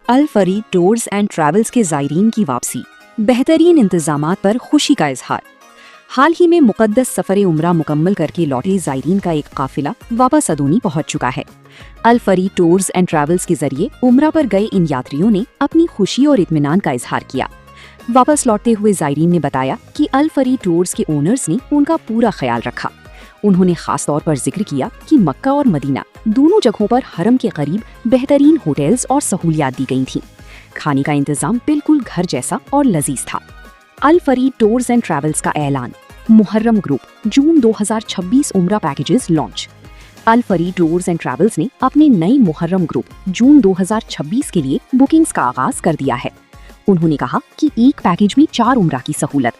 Al Farid tours and travels के ज़ायरीन की वापसी, बेहतरीन इंतजामात पर खुशी का इजहार। हाल ही में मुकद्दस सफ़र उम्रा मुकम्मल करके लौटे ज़ायरीन का एक काफिला वापस अदूनी पहुंच चुका है। अल फरीद टूर्स एंड ट्रैवल्स के जरिए उम्रा पर गए इन यात्रियों ने अपनी खुशी और इत्मीनान का इजहार किया। वापस लौटते हुए ज़ायरीन ने बताया कि अल फरीद टूर्स के ओनर्स ने उनका पूरा ख्याल रखा। उन्होंने खास तौर पर जिक्र किया कि मक्का और मदीना दोनों जगहों पर हरम के करीब बेहतरीन होटल्स और सहूलियात दी गई थीं। खाने का इंतजाम बिल्कुल घर जैसा और लजीज था। Al Farid tours and travels का ऐलान, Muharram group June 2026 Umrah packages launch. Al Farid tours and travels ने अपने नए मुहर्रम ग्रुप जून 2026 के लिए बुकिंग्स का आगाज कर दिया है। उन्होंने कहा कि एक पैकेज में 4 उम्रा की सहूलत।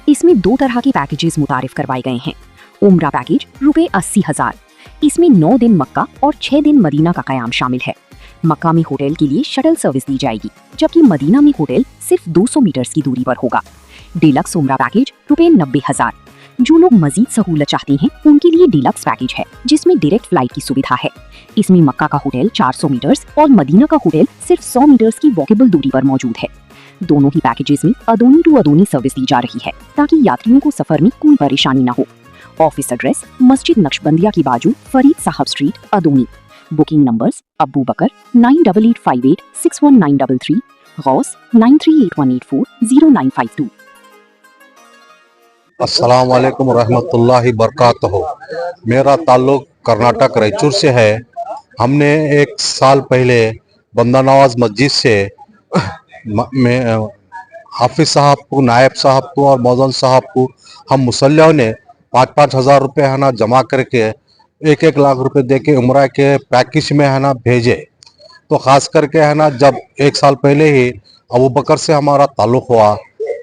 इसमें 2 तरह के पैकेजेस मुतारिफ करवाए गए हैं। उम्रा पैकेज रुपए 80,000, इसमें 9 दिन मक्का और 6 दिन मदीना का कयाम शामिल है। मक्का में होटल के लिए शटल सर्विस दी जाएगी, जबकि मदीना में होटल सिर्फ 200 मीटर्स की दूरी पर होगा। डिलक्स उम्रा पैकेज रुपए 90,000। जो लोग मजीद सहूलत चाहते हैं उनके लिए डिलक्स पैकेज है, जिसमें डायरेक्ट फ्लाइट की सुविधा है। इसमें मक्का का होटल 400 मीटर्स और मदीना का होटल सिर्फ 100 मीटर्स की वॉकेबल दूरी पर मौजूद है। दोनों ही पैकेजेस में अदोनी टू अदोनी सर्विस दी जा रही है, ताकि यात्रियों को सफर में कोई परेशानी न हो। ऑफिस एड्रेस मस्जिद नक्शबंदिया की बाजू, Farid Sahab street, Adoni. Booking numbers Abu Bakar 9858861933, Ghouse 9381840952। अस्सलाम वालेकुम रहमतुल्लाहि बरकातहू। मेरा ताल्लुक कर्नाटक रायचूर से है। हमने 1 साल पहले बंदा नवाज मस्जिद से हाफिज साहब को, नायब साहब को और मौजन साहब को हम मुसल्लियों ने 5-5 हज़ार रुपये है ना जमा करके 1-1 लाख रुपए दे के उम्रा के पैकेज में है ना भेजे। तो ख़ास करके है ना जब 1 साल पहले ही अबू बकर से हमारा ताल्लुक हुआ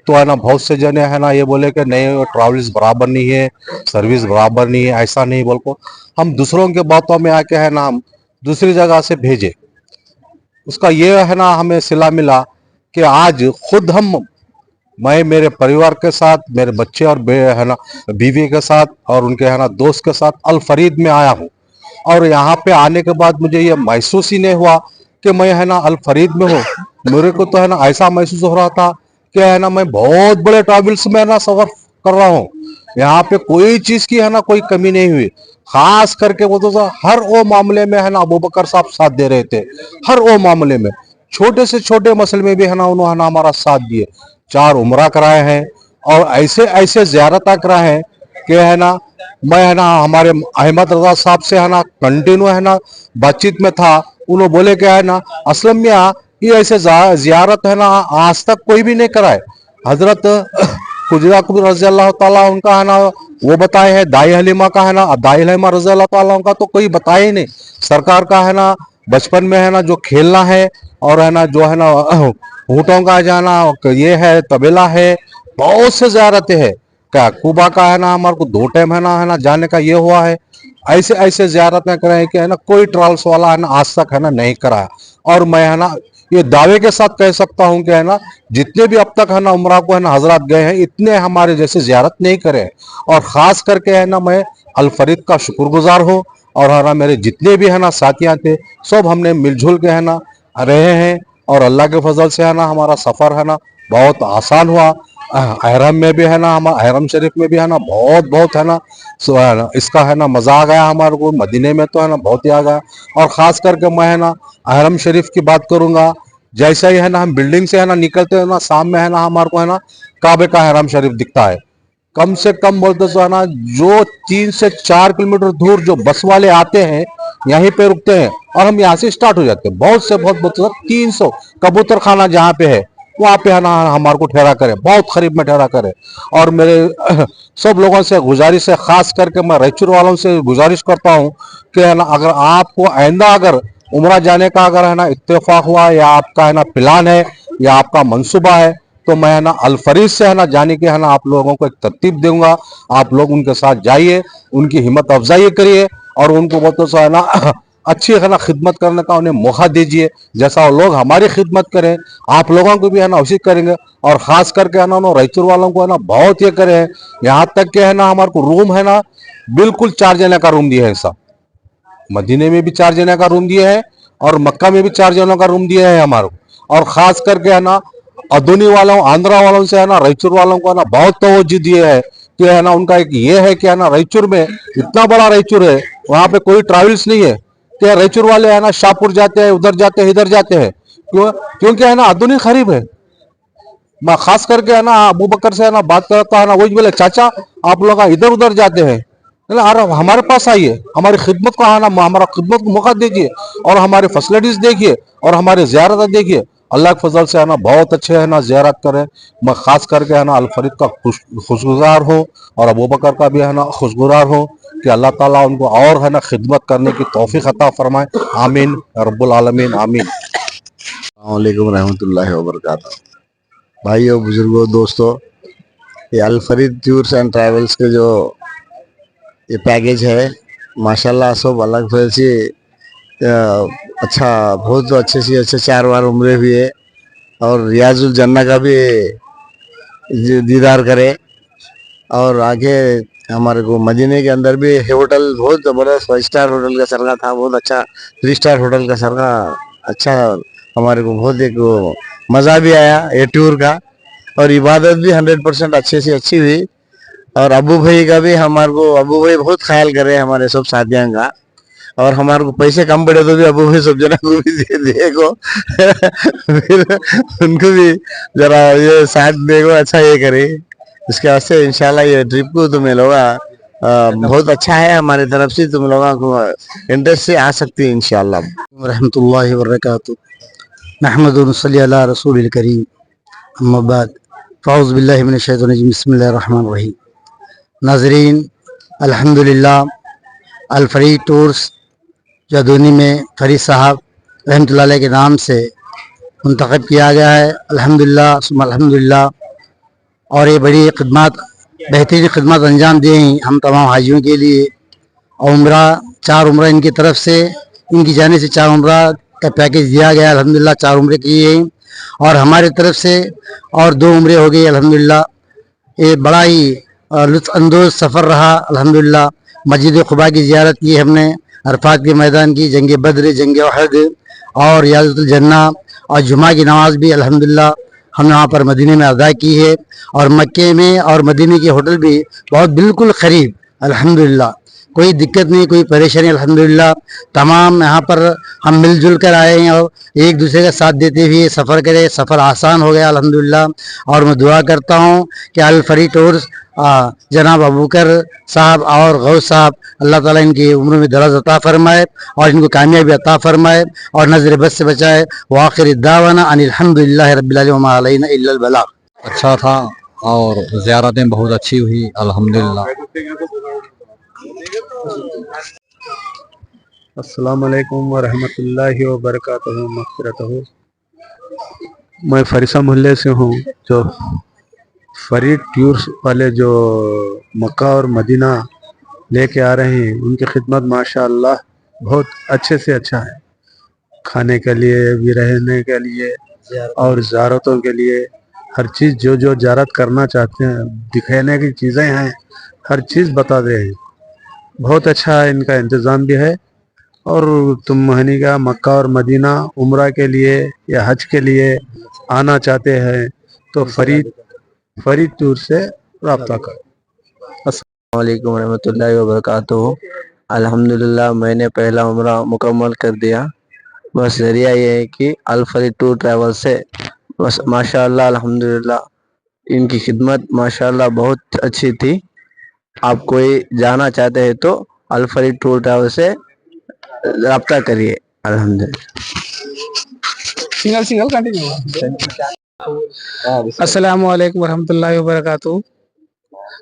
तो है ना बहुत से जने है ना ये बोले कि नहीं, ट्रैवल्स बराबर नहीं है, सर्विस बराबर नहीं है, ऐसा नहीं बोल को हम दूसरों के बातों में आके है ना हम दूसरी जगह से भेजे। उसका ये है ना हमें सिला मिला कि आज खुद मैं मेरे परिवार के साथ, मेरे बच्चे और है ना बीवी के साथ और उनके है ना दोस्त के साथ अल फरीद में आया हूँ। और यहाँ पे आने के बाद मुझे ये महसूस ही नहीं हुआ कि मैं है ना अल फरीद में हूँ। मेरे को तो है ना ऐसा महसूस हो रहा था कि है ना मैं बहुत बड़े ट्रैवल्स में है ना सफर कर रहा हूँ। यहाँ पे कोई चीज की है ना कोई कमी नहीं हुई। खास करके वो तो हर वो मामले में है ना अबू बकर साहब साथ दे रहे थे। हर वो मामले में, छोटे से छोटे मसले में भी है ना उन्होंने हमारा साथ दिए। 4 उम्रा कराए हैं और ऐसे ऐसे ज़ियारत कराए हैं कि है ना मैं है ना हमारे अहमद रजा साहब से है ना कंटिन्यू है ना बातचीत में था। उन्होंने बोले कि है ना असलम मियाँ ये ऐसे ज़ियारत है ना आज तक कोई भी नहीं कराए। हजरत खुजरा कुबरा रज़ी अल्लाह ताला उनका है ना वो बताए हैं, दाई हलीमा का है ना, दाई हलीमा रज़ी अल्लाह ताला उनका तो कोई बताए ही नहीं। सरकार का है ना बचपन में है ना जो खेलना है और है ना जो है ना ऊँटों का जाना, ये है तबेला है, बहुत से ज़ियारतें हैं। क्या कुबा का है ना हमारे को 2 टाइम है ना जाने का ये हुआ है। ऐसे ऐसे ज़ियारतें कराए कि है ना कोई ट्रैवल्स वाला है ना आज तक है ना नहीं कराया। और मैं है ना ये दावे के साथ कह सकता हूं कि है ना जितने भी अब तक है ना उम्रा को है ना हजरत गए हैं इतने हमारे जैसे ज़ियारत नहीं करे। और ख़ास करके है ना मैं अल फरीद का शुक्रगुजार हूँ। और है ना मेरे जितने भी है ना साथियाँ थे सब हमने मिलजुल के है ना रहे हैं। और अल्लाह के फजल से है ना हमारा सफ़र है ना बहुत आसान हुआ। अहरम में भी है ना, हम अहरम शरीफ में भी है ना बहुत बहुत है ना इसका है ना मज़ा आ गया हमारे को। मदीने में तो है ना बहुत ही आ गया। और ख़ास करके मैं है ना अहरम शरीफ की बात करूँगा। जैसे ही है ना हम बिल्डिंग से है ना निकलते हैं ना सामने है ना हमारे को है ना काबे का अहरम शरीफ दिखता है। कम से कम बोलते तो है ना जो 3 से 4 किलोमीटर दूर जो बस वाले आते हैं यहीं पे रुकते हैं और हम यहाँ से स्टार्ट हो जाते हैं। बहुत से बहुत 300 कबूतर खाना जहाँ पे है वहाँ पे है ना हमारे को ठहरा करे, बहुत करीब में ठहरा करे। और मेरे सब लोगों से गुजारिश है, खास करके मैं रायचूर वालों से गुजारिश करता हूँ कि है ना अगर आपको आइंदा अगर उम्रा जाने का अगर है ना इत्तेफाक हुआ या आपका है ना प्लान है या आपका मंसूबा है तो मैं है ना अल फरीद से है ना जाने के है ना आप लोगों को एक तरतीब दूंगा। आप लोग उनके साथ जाइए, उनकी हिम्मत अफजाई करिए और उनको बहुत है ना अच्छी है ना खिदमत करने का उन्हें मौका दीजिए। जैसा वो लोग हमारी खिदमत करें आप लोगों को भी है ना उसी करेंगे। और ख़ास करके है ना रायचूर वालों को है ना बहुत ये करें, यहाँ तक के है ना हमारे को रूम है ना बिल्कुल 4 जने का रूम दिया है। सब मदीने में भी 4 जने का रूम दिया है और मक्का में भी 4 जनों का रूम दिया है हमारे को। और खास करके है ना अदुनी वालों आंध्रा वालों से है ना रायचूर वालों को है ना बहुत तवज्जो दिए है कि है ना उनका एक ये है कि है ना रायचूर में इतना बड़ा रायचूर है, वहां पे कोई ट्रैवल्स नहीं है कि रायचूर वाले है ना शाहपुर जाते हैं, उधर जाते हैं, इधर जाते हैं। क्यों? क्योंकि है ना अदुनी खरीब है। मैं खास करके है ना अबू बकर से है ना बात करता है ना, वही बोले चाचा आप लोग इधर उधर जाते हैं, बोले, अरे हमारे पास आइए, हमारी खिदमत को है ना हमारा खिदमत को मौका देखिए और हमारी फैसिलिटीज देखिए और हमारी ज़ियारत देखिए। अल्लाह के फजल से है ना बहुत अच्छे है ना ज़ियारत करें। मैं खास करके है ना अल फरीद का खुशगुजार हूँ और अबू बकर का भी है ना खुशगुजार हूँ कि अल्लाह ताला उनको और है ना खिदमत करने की तौफीक अता फरमाए। आमीन रब्बुल आलमीन आमीन। अस्सलामुअलैकुम रहमतुल्लाहि व बरकातहू। भाइयों बुजुर्गों दोस्तों, ये अल फरीद टूर्स एंड ट्रैवल्स के जो ये पैकेज है माशाल्लाह सब अलग से अच्छा, बहुत अच्छे से अच्छे 4 बार उम्रे भी है और रियाजुल जन्ना का भी दीदार करे। और आगे हमारे को मदीने के अंदर भी होटल बहुत ज़बरदस्त 5 स्टार होटल का सरगा था, बहुत अच्छा 3 स्टार होटल का सरगा अच्छा। हमारे को बहुत एक मज़ा भी आया ये टूर का और इबादत भी 100% अच्छे से अच्छी हुई। और अबू भाई का भी हमारे को अबू भाई बहुत ख्याल करे हमारे सब साथियों का और हमारे को पैसे कम पड़े तो भी अबू भाई सब जना को भी दे को फिर उनको भी जरा ये साथ देखो अच्छा ये करे। इसके वास्ते इंशाल्लाह ये ट्रिप को तुम लोग बहुत अच्छा है हमारे तरफ से, तुम लोगों को इंटरेस्ट से आ सकती है इंशाल्लाह। रहमतुल्लाहि व बरकातहू। नहमदु व नसल्ली अला रसूलिल करीम, अम्मा बाद, फ़ाऊज़ु बिल्लाहि मिनश शैतानिर रजीम, बिस्मिल्लाहिर रहमानिर रहीम। नाज़रीन, अल्हम्दुलिल्लाह, अल फरीद टूर्स जो अदुनी में फरीद साहब रहमतुल्लाह अलैह के नाम से मुंतखब किया गया है, अल्हम्दुलिल्लाह सुम्मा अल्हम्दुलिल्लाह। और ये बड़ी खिदमत, बेहतरीन खिदमत अंजाम दी हम तमाम हाजियों के लिए। और उम्रा 4 उम्रा इनकी तरफ से, इनकी जाने से 4 उम्रा का पैकेज दिया गया, अल्हम्दुलिल्लाह 4 उम्रे किए और हमारी तरफ से और 2 उम्रे हो गई अल्हम्दुलिल्लाह। ये बड़ा ही लुत्फ़अंदोज़ सफ़र रहा अल्हम्दुलिल्लाह। मस्जिद क़ुबा की ज़ियारत की हमने, अरफात के मैदान की, जंग बद्र, जंग उहद और रियाज़तुल जन्ना और जुमा की नमाज भी अल्हम्दुलिल्लाह हमने वहाँ पर मदीने में अदा की है। और मक्के में और मदीने के होटल भी बहुत बिल्कुल करीब अल्हम्दुलिल्लाह, कोई दिक्कत नहीं, कोई परेशानी अल्हम्दुलिल्लाह। तमाम यहाँ पर हम मिलजुल कर आए हैं और एक दूसरे का साथ देते हुए सफ़र करें, सफ़र आसान हो गया अल्हम्दुलिल्लाह। और मैं दुआ करता हूँ कि अल फरीद टूर्स जनाब अबू बकर साहब और गौस साहब, अल्लाह ताला इनकी उम्र में दराज अता फरमाए और इनको कामयाबी अता फरमाए और नज़र बद से बचाए। व आखिर दावाना अनिल हम्दुलिल्लाहि रब्बिल आलमीन व मा अलैना इल्लल बलाग। अच्छा था और ज़ियारतें बहुत अच्छी हुई अल्हम्दुलिल्लाह। अस्सलाम वालेकुम व रहमतुल्लाहि व बरकातहू मग़फ़िरतहू। मैं फरीसा मोहल्ले से हूँ। जो फरीद टूर्स वाले जो मक्का और मदीना लेके आ रहे हैं उनकी खिदमत माशाअल्लाह बहुत अच्छे से अच्छा है। खाने के लिए भी, रहने के लिए और ज़ियारतों के लिए हर चीज़ जो जो ज़ियारत करना चाहते हैं, दिखाने की चीज़ें हैं, हर चीज़ बता रहे हैं। बहुत अच्छा इनका इंतज़ाम भी है। और तुम महनी का मक्का और मदीना उम्रा के लिए या हज के लिए आना चाहते हैं तो फरीद टूर से रब्ता करो। अस्सलाम वालेकुम रहमतुल्लाहि व बरकातहू। अल्हम्दुलिल्लाह मैंने पहला उम्रा मुकम्मल कर दिया। बस ज़रिया ये है कि अल फरीद टूर ट्रैवल से बस माशाअल्लाह अल्हम्दुलिल्लाह इनकी खिदमत माशाअल्लाह बहुत अच्छी थी। आप कोई जाना चाहते हैं तो अल फरीद टूर ट्रैवल से रब्ता करिए अल्हम्दुलिल्लाह। Single continue. अस्सलामु अलैकुम वरहमतुल्लाहि वबरकातुहू।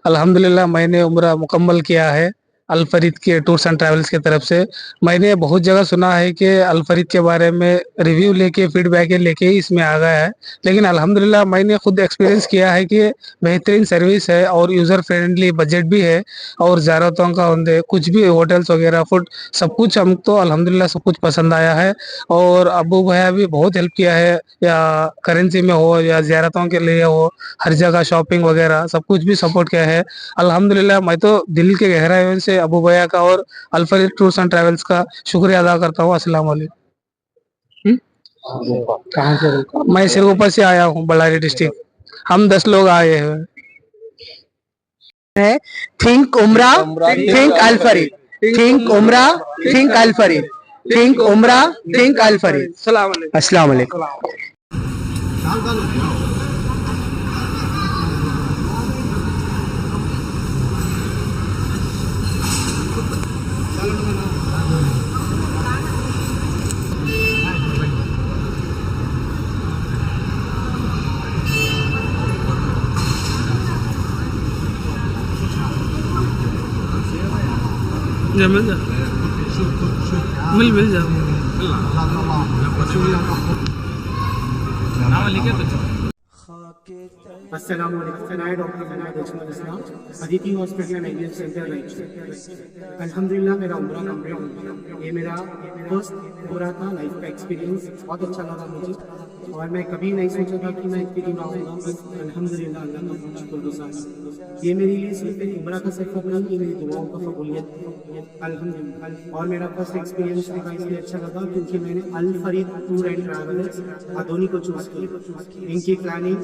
अल्हम्दुलिल्लाह मैंने उम्रा मुकम्मल किया है अल फरीद के टूर्स एंड ट्रैवल्स की तरफ से। मैंने बहुत जगह सुना है कि अल फरीद के बारे में रिव्यू लेके, फीडबैक लेके ही इसमें आ गया है, लेकिन अल्हम्दुलिल्लाह मैंने खुद एक्सपीरियंस किया है कि बेहतरीन सर्विस है और यूज़र फ्रेंडली बजट भी है और ज़ियारतों का होंगे कुछ भी होटल्स वगैरह फूड सब कुछ हमको अल्हम्दुलिल्लाह सब कुछ पसंद आया है। और अबू भैया भी बहुत हेल्प किया है, या करेंसी में हो या ज़ियारतों के लिए हो, हर जगह शॉपिंग वगैरह सब कुछ भी सपोर्ट किया है अल्हम्दुलिल्लाह। मैं तो दिल के गहराइयों से अबू भैया का और अल फरीद टूर्स एंड ट्रैवल्स का शुक्रिया अदा करता हूँ। अस्सलाम वालेकुम। कहाँ से? मैं सिरगोपा से आया हूँ, बಳ್ಳारी डिस्ट्रिक्ट। हम 10 लोग आए हैं। think Umrah, think Al Farid. Think Umrah, think Al Farid. Think Umrah, think Al Farid. Assalamu alaikum. मिल जा। अस्सलाम वालेकुम। मैं doctor Mohammed Ajmal Islam, Aditi hospital medical centre Raichur. अल्हम्दुलिल्लाह मेरा उम्रा कंप्लीट हो गया। ये मेरा फर्स्ट हो रहा था लाइफ का एक्सपीरियंस, बहुत अच्छा लगा मुझे और मैं कभी नहीं सोचा था कि मैं इतनी दूर आऊँगा। बस अल्हम्दुलिल्लाह अल्लाह का बहुत शुक्रगुज़ार। ये मेरे लिए सिर्फ एक उम्रा का सफ़र नहीं, ये मेरी दुआओं का कबूलियत अल्हम्दुलिल्लाह। और मेरा फर्स्ट एक्सपीरियंस था इसलिए अच्छा लगा क्योंकि मैंने Al Farid tour and travels Adoni को चूज़ किया। इनकी प्लानिंग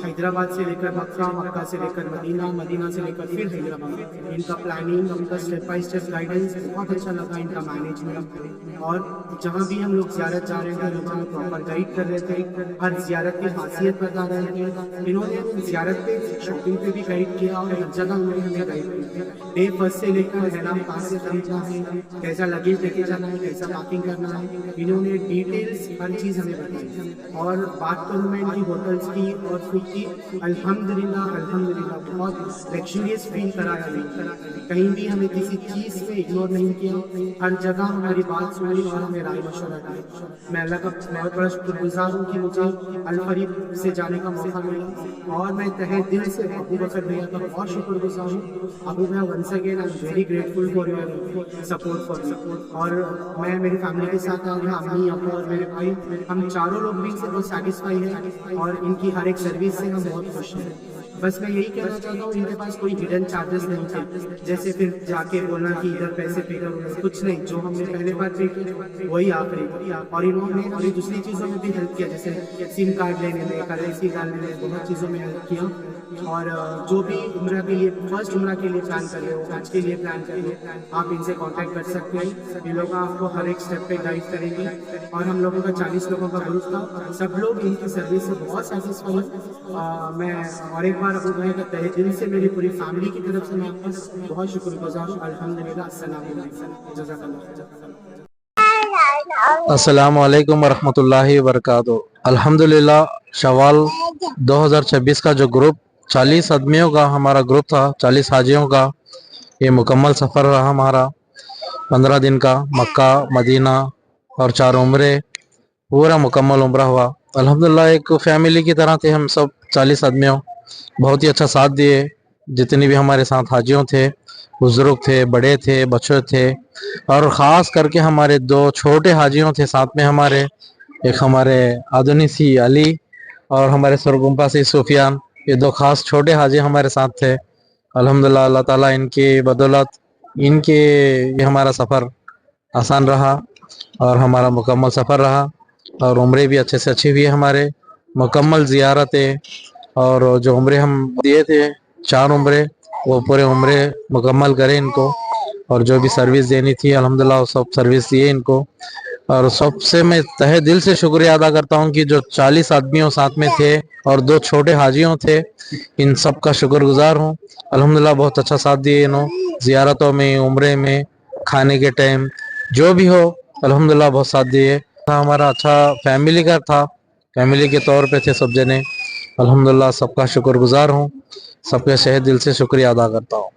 हैदराबाद से लेकर मक्का, मक्का से लेकर मदीना, मदीना से लेकर फिर हैदराबाद, इनका प्लानिंग, उनका स्टेप बाय स्टेप गाइडेंस बहुत अच्छा लगा। इनका मैनेजमेंट और जहाँ भी हम लोग ज़ियारत जा रहे थे लोग हमें प्रॉपर गाइड कर रहे थे, हर ज़ियारत की खासियत बता रहे थे। इन्होंने ज़ियारत पे शॉपिंग पे भी गाइड किया और हर जगह उन्होंने हमें गाइड किया। डे फर्स्ट से लेकर हैना कहाँ से खरीदना है, कैसा लगेज लेके जाना है, कैसा पैकिंग करना है, इन्होंने डिटेल्स हर चीज़ हमें बताई। और बात करूँ मैं इनकी होटल्स की और फूड की, अल्हम्दुलिल्लाह अल्हम्दुलिल्लाह बहुत लग्जरियस फील कराया नहीं। कहीं भी हमें किसी चीज़ पे इग्नोर नहीं किया, हर जगह हमारी बात सुनी और हमें राय मशवरा दिया। मैं अल्लाह का बहुत बड़ा शुक्रगुजार हूँ कि मुझे अल फरीद से जाने का मौका मिला और मैं तहे दिल से अबू बकर भैया का बहुत शुक्रगुजार हूँ। अबू भैया once again I am very grateful for your support for me. और मैं मेरी फैमिली के साथ आया हूँ, अम्मी अबू और मेरे भाई, हम चारों लोग भी इनसे बहुत सेटिस्फाई हैं और इनकी हर एक सर्विस से हम बहुत खुश हैं। बस मैं यही कहना चाहता हूँ, इनके पास कोई हिडन चार्जेस नहीं थे जैसे फिर जाके बोलना कि इधर पैसे पे करो, कुछ नहीं। जो हमने पहले बार पे किया वही आखिरी। और इन्होंने और दूसरी चीज़ों में भी हेल्प किया, जैसे सिम कार्ड लेने में, करेंसी डालने में, बहुत चीज़ों में हेल्प किया। और जो भी उम्रा के लिए फर्स्ट उम्रा के लिए प्लान कर रहे हो, आज के लिए प्लान कर रहे हो, आप इनसे कांटेक्ट कर सकते हैं। ये लोग आपको हर एक स्टेप पे गाइड करेंगे। और हम लोगों का 40 लोगों का ग्रुप था, सब लोग इनकी सर्विस से बहुत सेटिस्फाई। मैं और एक बार अबू भाई का तहे दिल से मेरी पूरी फैमिली की तरफ से मैं आपका बहुत शुक्रगुजार हूँ। अल्हम्दुलिल्लाह। अस्सलाम वालेकुम, जज़ाकल्लाह। अस्सलामु अलैकुम वरहमतुल्लाहि वबरकातुहू। अल्हम्दुलिल्लाह शवाल 2026 का जो ग्रुप 40 आदमियों का हमारा ग्रुप था, 40 हाजियों का, ये मुकम्मल सफ़र रहा हमारा 15 दिन का। मक्का, मदीना और 4 उम्रे, पूरा मुकम्मल उम्रा हुआ। अल्हम्दुलिल्लाह एक फैमिली की तरह थे हम सब 40 आदमियों, बहुत ही अच्छा साथ दिए। जितने भी हमारे साथ हाजियों थे, बुजुर्ग थे, बड़े थे, बच्चे थे और ख़ास करके हमारे 2 छोटे हाजियों थे साथ में हमारे, एक हमारे आदुनी सी अली और हमारे सरगुम्पा से सुफियान। ये 2 खास छोटे हाजी हमारे साथ थे। अल्हम्दुलिल्लाह अल्लाह ताला इनकी बदौलत इनके ये हमारा सफ़र आसान रहा और हमारा मुकम्मल सफ़र रहा और उम्रे भी अच्छे से अच्छी हुई हमारे, मुकम्मल ज़ियारतें। और जो उम्रे हम दिए थे 4 उम्रे, वो पूरे उम्रे मुकम्मल करें इनको और जो भी सर्विस देनी थी अल्हम्दुलिल्लाह वो सब सर्विस दिए इनको। और सबसे मैं तहे दिल से शुक्रिया अदा करता हूँ कि जो 40 आदमियों साथ में थे और 2 छोटे हाजियों थे, इन सब का शुक्रगुजार हूँ। अल्हम्दुलिल्लाह बहुत अच्छा साथ दिए इन्होंने, ज़ियारतों में, उम्रे में, खाने के टाइम, जो भी हो अल्हम्दुलिल्लाह बहुत साथ दिए। हमारा अच्छा फैमिली का था, फैमिली के तौर पे थे सब जने। अल्हम्दुलिल्लाह सबका शुक्रगुजार हूँ, सबके तहे दिल से शुक्रिया अदा करता हूँ।